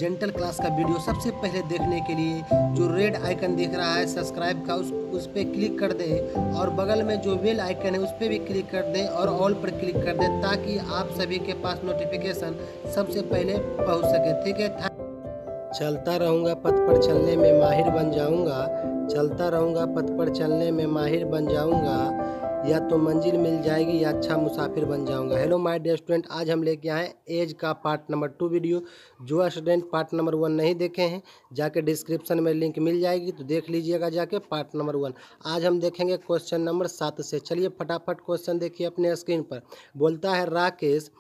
Gentle class का video सबसे पहले देखने के लिए जो रेड आइकन दिख रहा है सब्सक्राइब का उस पर क्लिक कर दें और बगल में जो बेल आइकन है उस पर भी क्लिक कर दें और ऑल पर क्लिक कर दें ताकि आप सभी के पास नोटिफिकेशन सबसे पहले पहुंच सके। ठीक है। चलता रहूँगा पथ पर चलने में माहिर बन जाऊँगा, चलता रहूँगा पथ पर चलने में माहिर बन जाऊँगा, या तो मंजिल मिल जाएगी या अच्छा मुसाफिर बन जाऊंगा। हेलो माय डियर स्टूडेंट, आज हम लेके आए एज का पार्ट नंबर 2 वीडियो। जो स्टूडेंट पार्ट नंबर 1 नहीं देखे हैं जाके डिस्क्रिप्शन में लिंक मिल जाएगी तो देख लीजिएगा जाके पार्ट नंबर 1। आज हम देखेंगे क्वेश्चन नंबर 7 से। चलिए फटाफट क्वेश्चन देखिए अपने स्क्रीन पर। बोलता है राकेश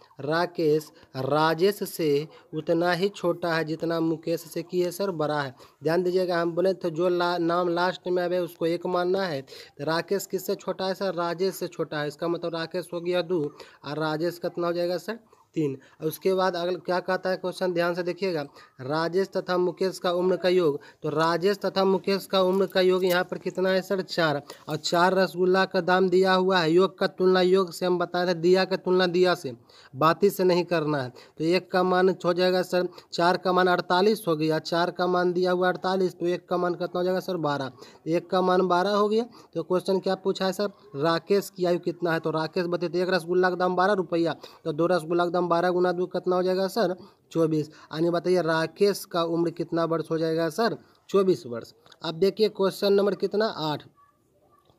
राजेश से उतना ही छोटा है जितना मुकेश से की है सर बड़ा है। ध्यान दीजिएगा, हम बोले तो जो नाम लास्ट में आवे उसको एक मानना है। तो राकेश किससे छोटा है सर? राजेश से छोटा है। इसका मतलब राकेश हो गया 2 और राजेश कितना हो जाएगा सर? 3। और उसके बाद अगला क्या कहता है क्वेश्चन, ध्यान से देखिएगा। राजेश तथा मुकेश का उम्र का योग। तो राजेश तथा मुकेश का उम्र का योग यहाँ पर कितना है सर? 4। और 4 रसगुल्ला का दाम दिया हुआ है। योग का तुलना योग से हम बता रहे, दिया का तुलना दिया से, बाती से नहीं करना है। तो 1 का मान हो जाएगा सर, 4 का मान 48 हो गया। 4 का मान दिया हुआ 48 तो 1 का मान कितना हो जाएगा सर? 12। 1 का मान 12 हो गया। तो क्वेश्चन क्या पूछा है सर? राकेश की आयु कितना है? तो राकेश बते तो 1 रसगुल्ला का दाम 12 रुपया, तो 2 रसगुल्ला का दाम 12 गुना 2 कितना हो जाएगा सर? 24। यानी बताइए राकेश का उम्र कितना वर्ष हो जाएगा सर? 24 वर्ष। अब देखिए क्वेश्चन नंबर कितना? 8।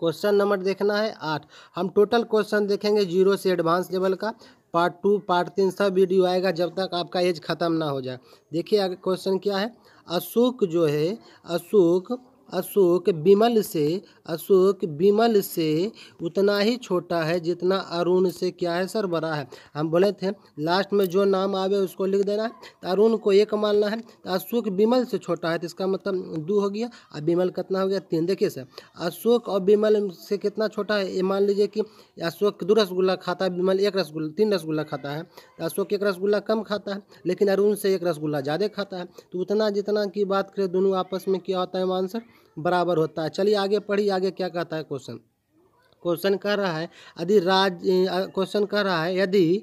क्वेश्चन नंबर देखना है 8। हम टोटल क्वेश्चन देखेंगे 0 से एडवांस लेवल का। पार्ट 2 पार्ट 3 सब वीडियो आएगा जब तक आपका एज खत्म ना हो जाए। देखिए आगे क्वेश्चन क्या है। अशोक जो है, अशोक विमल से उतना ही छोटा है जितना अरुण से क्या है सर? बड़ा है। हम बोले थे लास्ट में जो नाम आवे उसको लिख देना है। तो अरुण को 1 मानना है। तो अशोक विमल से छोटा है तो इसका मतलब 2 हो गया और विमल कितना हो गया? 3। देखिए सर, अशोक और विमल से कितना छोटा है? ये मान लीजिए कि अशोक 2 रसगुल्ला खाता है, विमल 3 रसगुल्ला खाता है। तो अशोक 1 रसगुल्ला कम खाता है लेकिन अरुण से 1 रसगुल्ला ज़्यादा खाता है। तो उतना जितना की बात करें दोनों आपस में क्या होता है आंसर? बराबर होता है। चलिए आगे पढ़िए, आगे क्या कहता है क्वेश्चन। क्वेश्चन कह रहा है यदि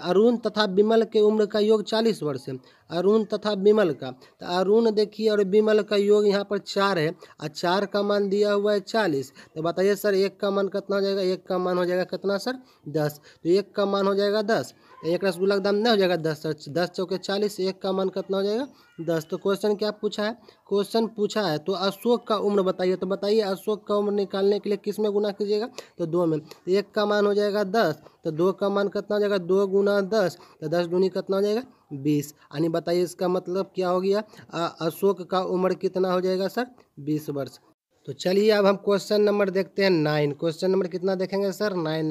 अरुण तथा विमल के उम्र का योग 40 वर्ष है, अरुण तथा विमल का, तो अरुण देखिए और विमल का योग यहाँ पर 4 है और 4 का मान दिया हुआ है 40। तो बताइए सर 1 का मान कितना हो जाएगा? 1 का मान हो जाएगा कितना सर? 10। तो 1 का मान हो जाएगा 10। 1 रसगुल्ला का दाम नहीं हो जाएगा 10 सर? 10 चौके 40, 1 का मान कितना हो जाएगा? 10। तो क्वेश्चन क्या पूछा है? क्वेश्चन पूछा है तो अशोक का उम्र बताइए। तो बताइए अशोक का उम्र निकालने के लिए किस में गुना कीजिएगा? तो 2 में। 1 का मान हो जाएगा 10 तो 2 का मान कितना हो जाएगा? 2 गुना 10 तो 10 दूनी कितना हो जाएगा? 20। यानी बताइए इसका मतलब क्या हो गया? अशोक का उम्र कितना हो जाएगा सर? 20 वर्ष। तो चलिए अब हम क्वेश्चन नंबर देखते हैं 9। क्वेश्चन नंबर कितना देखेंगे सर? 9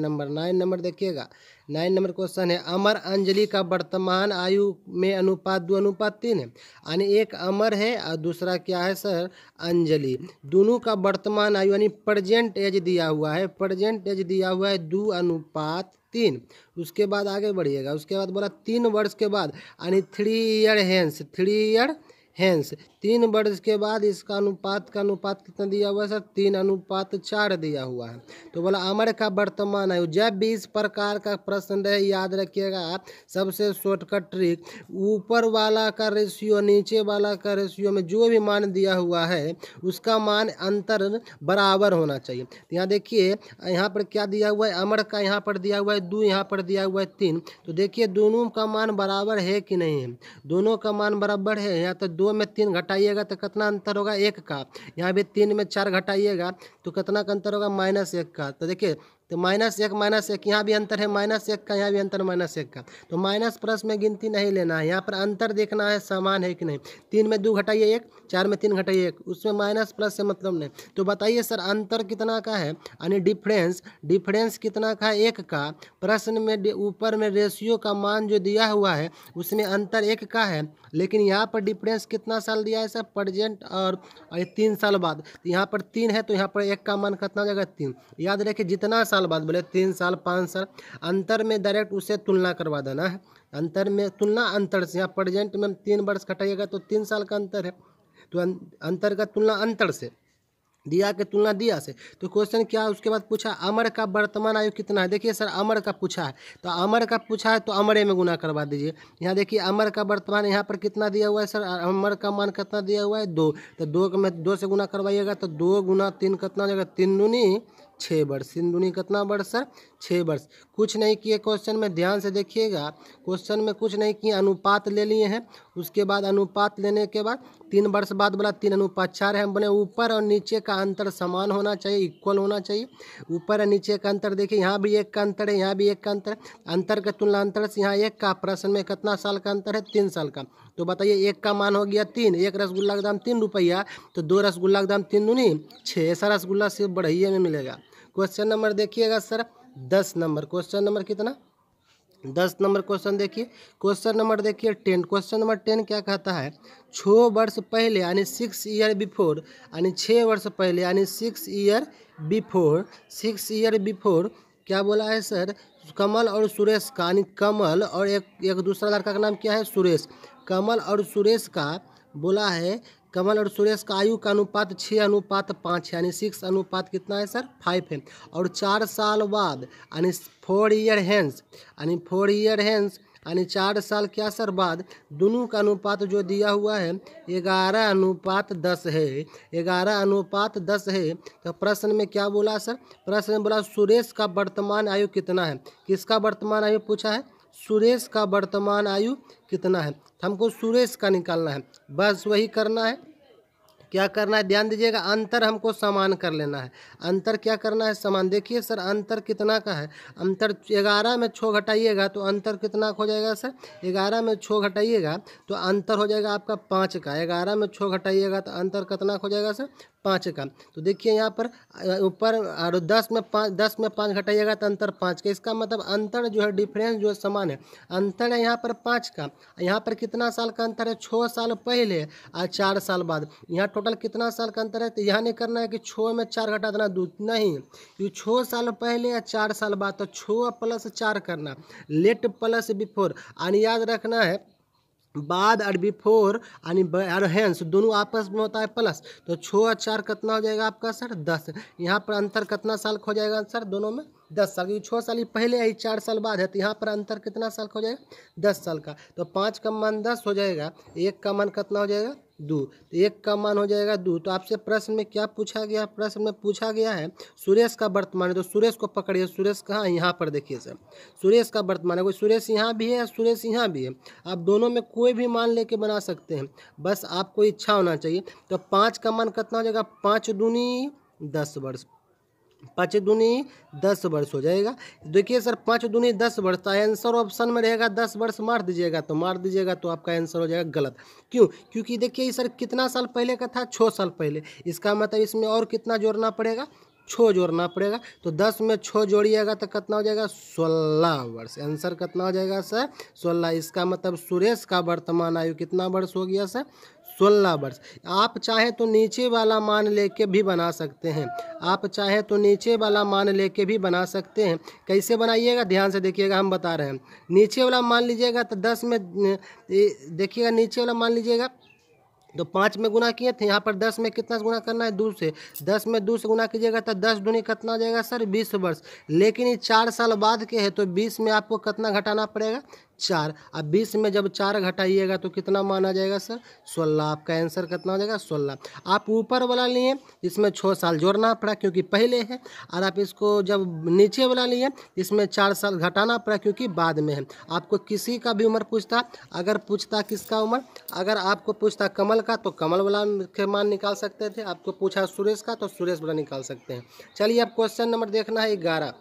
नंबर देखिएगा। 9 नंबर क्वेश्चन है अमर अंजलि का वर्तमान आयु में अनुपात 2:3 है। यानी एक अमर है और दूसरा क्या है सर? अंजलि। दोनों का वर्तमान आयु यानी प्रेजेंट एज दिया हुआ है, प्रेजेंट एज दिया हुआ है 2:3। उसके बाद आगे बढ़िएगा, उसके बाद बोला 3 वर्ष के बाद यानी 3 ईयर हैंस 3 वर्ष के बाद इसका अनुपात कितना दिया हुआ है सर? 3:4 दिया हुआ है। तो बोला अमर का वर्तमान आयु। जब भी इस प्रकार का प्रश्न रहे याद रखिएगा सबसे शॉर्टकट ट्रिक, ऊपर वाला का रेशियो नीचे वाला का रेशियो में जो भी मान दिया हुआ है उसका मान अंतर बराबर होना चाहिए। तो यहाँ देखिए यहाँ पर क्या दिया हुआ है? अमर का यहाँ पर दिया हुआ है 2, यहाँ पर दिया हुआ है 3। तो देखिए दोनों का मान बराबर है कि नहीं है? दोनों का मान बराबर है। यहाँ तो 2 में 3 घटाइएगा तो कितना अंतर होगा? 1 का। यहाँ भी 3 में 4 घटाइएगा तो कितना का अंतर होगा? -1 का। तो देखिए तो -1 यहाँ भी अंतर है -1 का, यहाँ भी अंतर -1 का। तो माइनस प्लस में गिनती नहीं लेना है, यहाँ पर अंतर देखना है समान है कि नहीं। 3 में 2 घटाइए 1, 4 में 3 घटाइए 1, उसमें माइनस प्लस से मतलब नहीं। तो बताइए सर अंतर कितना का है? यानी डिफरेंस कितना का है? 1 का। प्रश्न में ऊपर में रेशियो का मान जो दिया हुआ है उसमें अंतर 1 का है, लेकिन यहाँ पर डिफरेंस कितना साल दिया है सर? प्रेजेंट और 3 साल बाद। तो यहाँ पर 3 है तो यहाँ पर 1 का मान कितना हो जाएगा? 3। याद रखिए जितना साल बाद बोले 3 साल 5 साल, अंतर में डायरेक्ट उसे तुलना करवा देना है। अंतर में तुलना अंतर से, यहाँ प्रेजेंट में 3 वर्ष घटाइएगा तो 3 साल का अंतर है तो अंतर का तुलना अंतर से। दिया की तुलना दिया से। तो क्वेश्चन क्या है, उसके बाद पूछा अमर का वर्तमान आयु कितना है। देखिए सर अमर का पूछा है, तो अमर का पूछा है तो अमरे में गुना करवा दीजिए। यहाँ देखिए अमर का वर्तमान यहाँ पर कितना दिया हुआ है सर, अमर का मान कितना दिया हुआ है 2, तो 2 को में 2 से गुना करवाइएगा तो 2 गुना 3 कितना हो जाएगा, 3 दूनी 6 वर्ष, 3 दूनी कितना वर्ष सर, 6 वर्ष। कुछ नहीं किए क्वेश्चन में, ध्यान से देखिएगा क्वेश्चन में कुछ नहीं किए, अनुपात ले लिए हैं। उसके बाद अनुपात लेने के बाद 3 वर्ष बाद बोला 3:4 है, हम बने ऊपर और नीचे का अंतर समान होना चाहिए, इक्वल होना चाहिए। ऊपर और नीचे का अंतर देखिए, यहाँ भी 1 का अंतर है, यहाँ भी 1 का अंतर है, अंतर का तुलना अंतर से यहाँ 1 का, प्रश्न में कितना साल का अंतर है, 3 साल का। तो बताइए 1 का मान हो गया 3, 1 रसगुल्ला का दाम 3 रुपया, तो 2 रसगुल्ला का दाम 3 दूनी 6, ऐसा रसगुल्ला सिर्फ बढ़इये में मिलेगा। क्वेश्चन नंबर देखिएगा सर 10 नंबर, क्वेश्चन नंबर कितना, 10 नंबर क्वेश्चन देखिए। क्वेश्चन नंबर देखिए 10, क्वेश्चन नंबर 10 क्या कहता है, 6 वर्ष पहले यानी 6 ईयर बिफोर, यानी 6 वर्ष पहले यानी 6 ईयर बिफोर, 6 ईयर बिफोर क्या बोला है सर, कमल और सुरेश का, यानी कमल और एक दूसरा लड़का का नाम क्या है, सुरेश। कमल और सुरेश का बोला है, कमल और सुरेश का आयु का अनुपात 6:5 यानी 6 अनुपात कितना है सर, 5 है। और 4 साल बाद यानी 4 ईयर हैंस, यानी 4 ईयर हैंस यानी 4 साल क्या सर बाद, दोनों का अनुपात जो दिया हुआ है 11:10 है, 11:10 है। तो प्रश्न में क्या बोला सर, प्रश्न में बोला सुरेश का वर्तमान आयु कितना है। किसका वर्तमान आयु पूछा है, सुरेश का वर्तमान आयु कितना है। हमको सुरेश का निकालना है, बस वही करना है। क्या करना है ध्यान दीजिएगा, अंतर हमको समान कर लेना है। अंतर क्या करना है, समान। देखिए सर अंतर कितना का है, अंतर 11 में 6 घटाइएगा तो अंतर कितना हो जाएगा सर, 11 में 6 घटाइएगा तो अंतर हो जाएगा आपका 5 का, 11 में 6 घटाइएगा तो अंतर कितना हो जाएगा सर, 5 का। तो देखिए यहाँ पर ऊपर और 10 में 5 घटाइएगा तो अंतर 5 का, इसका मतलब अंतर जो है, डिफरेंस जो है समान है। अंतर है यहाँ पर 5 का, यहाँ पर कितना साल का अंतर है, 6 साल पहले और 4 साल बाद। यहाँ टोटल कितना साल का अंतर है, तो यहाँ नहीं करना है कि 6 में 4 घटा देना, नहीं, ये 6 साल पहले या 4 साल बाद, तो 6 + 4 करना, लेट प्लस बिफोर, यानी याद रखना है बाद और बिफोर यानी और हैंस दोनों आपस में होता है प्लस, तो 6 और 4 कितना हो जाएगा आपका सर, 10। यहाँ पर अंतर कितना साल का हो जाएगा सर, दोनों में 10 साल, क्योंकि 6 साल ही पहले है, 4 साल बाद है, तो यहाँ पर अंतर कितना साल का हो जाएगा, 10 साल का। तो 5 का मान 10 हो जाएगा, 1 का मान कितना हो जाएगा, 2, तो 1 का मान हो जाएगा 2। तो आपसे प्रश्न में क्या पूछा गया, प्रश्न में पूछा गया है सुरेश का वर्तमान, तो सुरेश को पकड़िए, सुरेश कहाँ, यहाँ पर देखिए सर, सुरेश का वर्तमान है, कोई सुरेश यहाँ भी है, सुरेश यहाँ भी है, आप दोनों में कोई भी मान लेके बना सकते हैं, बस आपको इच्छा होना चाहिए। तो 5 का मान कितना हो जाएगा, 5 दूनी 10 वर्ष, 5 दूनी 10 वर्ष हो जाएगा। देखिए सर 5 दूनी 10 वर्ष, तो आंसर ऑप्शन में रहेगा 10 वर्ष, मार दीजिएगा तो आपका आंसर हो जाएगा गलत। क्यों, क्योंकि देखिए सर कितना साल पहले का था, 6 साल पहले, इसका मतलब इसमें और कितना जोड़ना पड़ेगा, 6 जोड़ना पड़ेगा। तो 10 में 6 जोड़िएगा तो कितना हो जाएगा, 16 वर्ष। आंसर कितना हो जाएगा सर, 16। इसका मतलब सुरेश का वर्तमान आयु कितना वर्ष हो गया सर, 16 वर्ष। आप चाहे तो नीचे वाला मान लेके भी बना सकते हैं, आप चाहे तो नीचे वाला मान लेके भी बना सकते हैं। कैसे बनाइएगा ध्यान से देखिएगा, हम बता रहे हैं। नीचे वाला मान लीजिएगा तो 10 में देखिएगा, नीचे वाला मान लीजिएगा तो 5 में गुना किए थे, यहाँ पर 10 में कितना गुना करना है, 2 से, 10 में 2 से गुना कीजिएगा तो 10 दूनी कितना हो जाएगा सर, 20 वर्ष। लेकिन ये 4 साल बाद के है तो 20 में आपको कितना घटाना पड़ेगा, 4। अब 20 में जब 4 घटाइएगा तो कितना मान आ जाएगा सर, 16। आपका आंसर कितना हो जाएगा, 16। आप ऊपर वाला लिए इसमें 6 साल जोड़ना पड़ा क्योंकि पहले है, और आप इसको जब नीचे वाला लिए इसमें 4 साल घटाना पड़ा क्योंकि बाद में है। आपको किसी का भी उम्र पूछता, अगर पूछता किसका उम्र, अगर आपको पूछता कमल का तो कमल वाला के मान निकाल सकते थे, आपको पूछा सुरेश का तो सुरेश वाला निकाल सकते हैं। चलिए अब क्वेश्चन नंबर देखना है 11।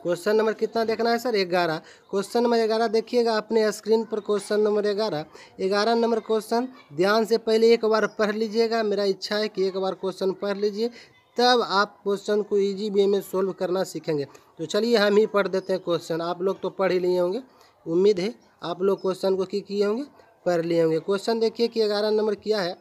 क्वेश्चन नंबर कितना देखना है सर, 11। क्वेश्चन नंबर 11 देखिएगा अपने स्क्रीन पर, क्वेश्चन नंबर 11। 11 नंबर क्वेश्चन ध्यान से पहले एक बार पढ़ लीजिएगा, मेरा इच्छा है कि एक बार क्वेश्चन पढ़ लीजिए, तब आप क्वेश्चन को इजी वे में सोल्व करना सीखेंगे। तो चलिए हम ही पढ़ देते हैं क्वेश्चन, आप लोग तो पढ़ ही लिए होंगे, उम्मीद है आप लोग क्वेश्चन को किए होंगे, पढ़ लिए होंगे। क्वेश्चन देखिए कि 11 नंबर क्या है,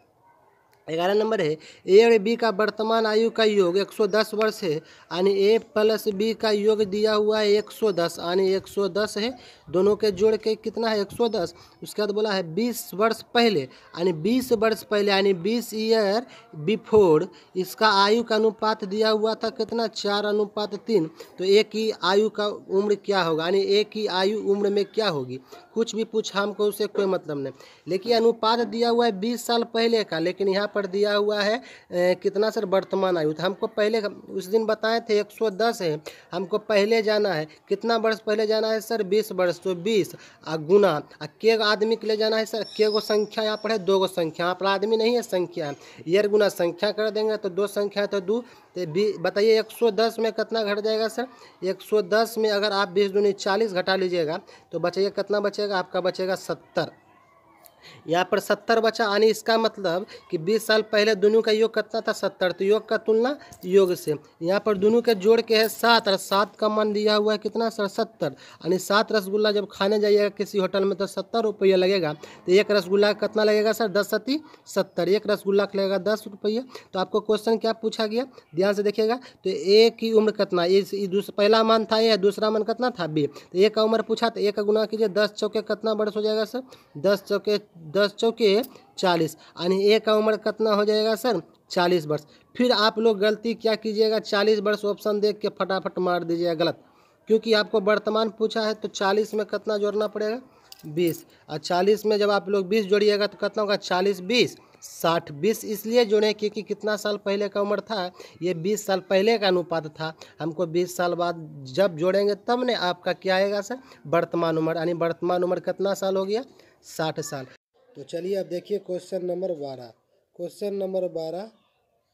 11 नंबर है ए और बी का वर्तमान आयु का योग 110 वर्ष है यानी ए प्लस बी का योग दिया हुआ है 110 यानी 110 है, दोनों के जोड़ के कितना है 110। उसके बाद बोला है 20 वर्ष पहले यानी 20 वर्ष पहले यानी 20 ईयर बिफोर, इसका आयु का अनुपात दिया हुआ था कितना 4:3। तो ए की आयु का उम्र क्या होगा यानी ए की आयु उम्र में क्या होगी, कुछ भी पूछा हमको उससे कोई मतलब नहीं। लेकिन अनुपात दिया हुआ है 20 साल पहले का, लेकिन यहाँ पर दिया हुआ है कितना सर वर्तमान आयु। तो हमको पहले उस दिन बताए थे 110 है, हमको पहले जाना है कितना वर्ष पहले जाना है सर 20 वर्ष, तो 20 गुना के आदमी के लिए जाना है सर, के गो संख्या यहाँ पर है 2 गो संख्या, यहाँ पर आदमी नहीं है संख्या है, ईयर गुना संख्या कर देंगे तो 2 संख्या तो 2। तो बताइए 110 में कितना घट जाएगा सर, 110 में अगर आप 20 दूनी 40 घटा लीजिएगा तो बचेगा कितना बचेगा आपका बचेगा 70। यहाँ पर 70 बचा यानी इसका मतलब कि 20 साल पहले दोनों का योग कितना था 70, तो योग का तुलना योग से। यहाँ पर दोनों के जोड़ के है 7 और 7 का मान दिया हुआ है कितना सर 70 यानी 7 रसगुल्ला जब खाने जाइएगा किसी होटल में तो 70 रुपये लगेगा, तो एक रसगुल्ला कितना लगेगा सर 10 सती 70, एक रसगुल्ला का लगेगा 10 रुपये। तो आपको क्वेश्चन क्या पूछा गया ध्यान से देखिएगा, तो ए की उम्र कितना, पहला मान था ए, दूसरा मान कितना था बी, तो ए का उम्र पूछा तो ए का गुना कीजिए 10 चौके कितना वर्ष हो जाएगा सर 10 चौके 40 यानी ए का उम्र कितना हो जाएगा सर 40 वर्ष। फिर आप लोग गलती क्या कीजिएगा 40 वर्ष ऑप्शन देख के फटाफट मार दीजिएगा गलत, क्योंकि आपको वर्तमान पूछा है तो 40 में कितना जोड़ना पड़ेगा 20, और 40 में जब आप लोग 20 जोड़िएगा तो कितना होगा 40 20 60, 20 इसलिए जोड़े क्योंकि कितना साल पहले का उम्र था, ये 20 साल पहले का अनुपात था। हमको 20 साल बाद जब जोड़ेंगे तब ने आपका क्या आएगा सर वर्तमान उम्र, यानी वर्तमान उम्र कितना साल हो गया 60 साल। तो चलिए अब देखिए क्वेश्चन नंबर 12। क्वेश्चन नंबर 12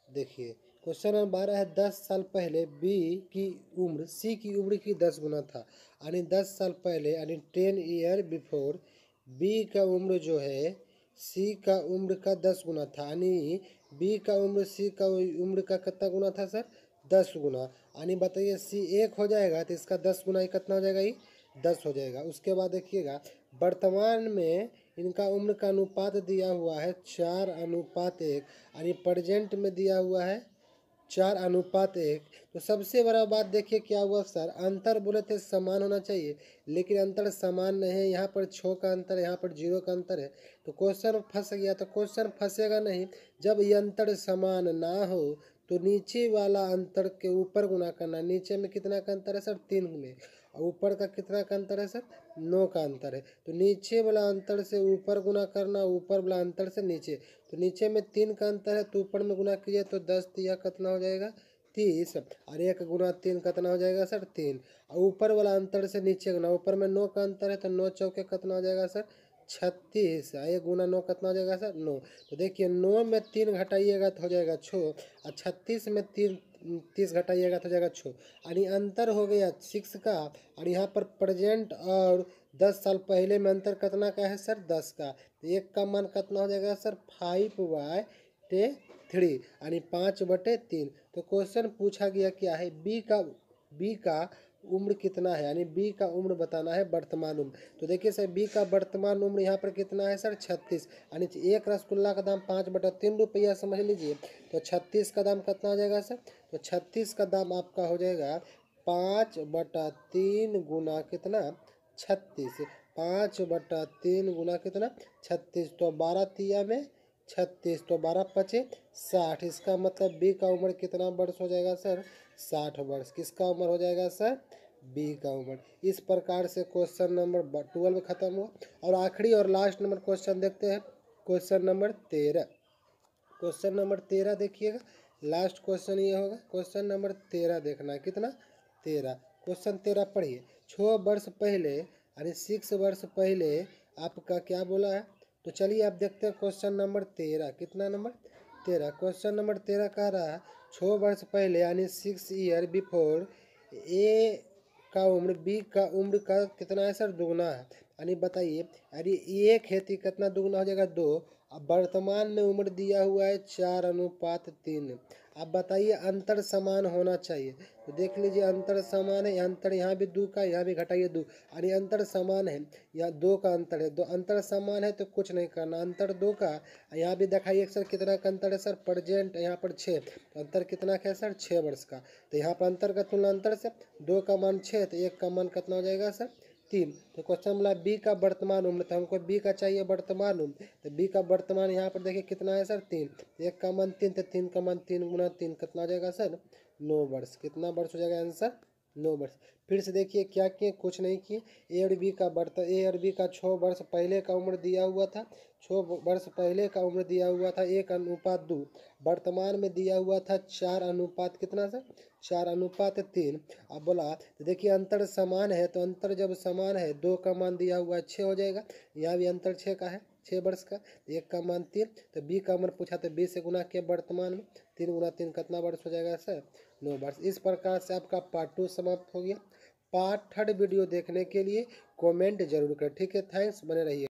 देखिए, क्वेश्चन नंबर 12 है 10 साल पहले बी की उम्र सी की उम्र की 10 गुना था, यानी 10 साल पहले यानी 10 ईयर बिफोर बी का उम्र जो है सी का उम्र का 10 गुना था, यानी बी का उम्र सी का उम्र का कितना गुना था सर 10 गुना, यानी बताइए सी 1 हो जाएगा तो इसका 10 गुना ही कितना हो जाएगा ये 10 हो जाएगा। उसके बाद देखिएगा वर्तमान में इनका उम्र का अनुपात दिया हुआ है 4:1 यानी प्रेजेंट में दिया हुआ है 4:1। तो सबसे बड़ा बात देखिए क्या हुआ सर, अंतर बोले थे समान होना चाहिए लेकिन अंतर समान नहीं है, यहाँ पर 6 का अंतर है यहाँ पर 0 का अंतर है, तो क्वेश्चन फंस गया। तो क्वेश्चन फंसेगा नहीं जब ये अंतर समान ना हो तो नीचे वाला अंतर के ऊपर गुना करना। नीचे में कितना का अंतर है सर 3 में, और ऊपर का कितना का अंतर है सर 9 का अंतर है, तो नीचे वाला अंतर से ऊपर गुना करना, ऊपर वाला अंतर से नीचे। तो नीचे में 3 का अंतर है तो ऊपर में गुना कीजिए तो 10 तिया कितना हो जाएगा 30, और 1 गुना 3 कितना हो जाएगा सर 3, और ऊपर वाला अंतर से नीचे गुना, ऊपर में 9 का अंतर है तो 9 चौके कितना हो जाएगा सर 36, 1 गुना 9 कितना हो जाएगा सर 9। तो देखिए 9 में 3 घटाइएगा तो हो जाएगा 6, और 36 में 30 घटाइएगा तो हो जाएगा 6, यानी अंतर हो गया 6 का। और यहाँ पर प्रेजेंट और 10 साल पहले में अंतर कितना का है सर 10 का, तो 1 का मान कितना हो जाएगा सर 5/3 यानी 5/3। तो क्वेश्चन पूछा गया क्या है बी का उम्र कितना है, यानी बी का उम्र बताना है वर्तमान उम्र। तो देखिए सर बी का वर्तमान उम्र यहाँ पर कितना है सर 36, यानी एक रसगुल्ला का दाम 5/3 रुपया समझ लीजिए, तो 36 का दाम कितना हो जाएगा सर, तो 36 का दाम आपका हो जाएगा 5/3 गुना कितना 36, 5/3 गुना कितना 36, तो 12 तिया में 36, तो 12 पचे 60, इसका मतलब बी का उम्र कितना वर्ष हो जाएगा सर 60 वर्ष। किसका उम्र हो जाएगा सर बी का उम्र। इस प्रकार से क्वेश्चन नंबर 12 खत्म हुआ। और आखिरी और लास्ट नंबर क्वेश्चन देखते हैं, क्वेश्चन नंबर 13। क्वेश्चन नंबर 13 देखिएगा, लास्ट क्वेश्चन ये होगा। क्वेश्चन नंबर 13 देखना है कितना 13। क्वेश्चन 13 पढ़िए, 6 वर्ष पहले यानी 6 वर्ष पहले आपका क्या बोला है। तो चलिए आप देखते हैं क्वेश्चन नंबर 13 कितना नंबर 13। क्वेश्चन नंबर 13 कह रहा है 6 वर्ष पहले यानी 6 ईयर बिफोर ए का उम्र बी का उम्र का कितना है सर दुगना है, यानी बताइए अरे एक खेती कितना दुगना हो जाएगा 2। अब वर्तमान में उम्र दिया हुआ है 4:3 अब बताइए अंतर समान होना चाहिए, तो देख लीजिए अंतर समान है, अंतर यहाँ भी 2 का, यहाँ भी घटाइए 2, और ये अंतर समान है, यहाँ 2 का अंतर है, 2 अंतर समान है तो कुछ नहीं करना, अंतर 2 का। यहाँ भी दिखाइए सर कितना का अंतर है सर, प्रेजेंट यहाँ पर 6, तो अंतर कितना का है सर 6 वर्ष का। तो यहाँ पर अंतर का तुलना अंतर से 2 का मान 6, तो 1 का मान कितना हो जाएगा सर 3। तो क्वेश्चन बोला बी का वर्तमान उम्र, तो हमको बी का चाहिए वर्तमान उम्र, तो बी का वर्तमान यहाँ पर देखिए कितना है सर 3, 1 का मान 3, तो 3 का मान 3 गुना 3 कितना हो जाएगा सर 9 वर्ष। कितना वर्ष हो जाएगा आंसर 9 वर्ष। फिर से देखिए क्या किए, कुछ नहीं किए। ए और बी का 6 वर्ष पहले का उम्र दिया हुआ था, 6 वर्ष पहले का उम्र दिया हुआ था 1:2, वर्तमान में दिया हुआ था 4 अनुपात कितना सर 4:3। अब बोला तो देखिए अंतर समान है, तो अंतर जब समान है 2 का मान दिया हुआ है 6 हो जाएगा, यहाँ भी अंतर 6 का है 6 वर्ष का, 1 का मान 3, तो बी का मान पूछा तो बी से गुना किया वर्तमान में, 3 गुना 3 कितना वर्ष हो जाएगा सर 9 वर्ष। इस प्रकार से आपका पार्ट 2 समाप्त हो गया। पार्ट 3 वीडियो देखने के लिए कमेंट जरूर करें, ठीक है। थैंक्स, बने रहिए।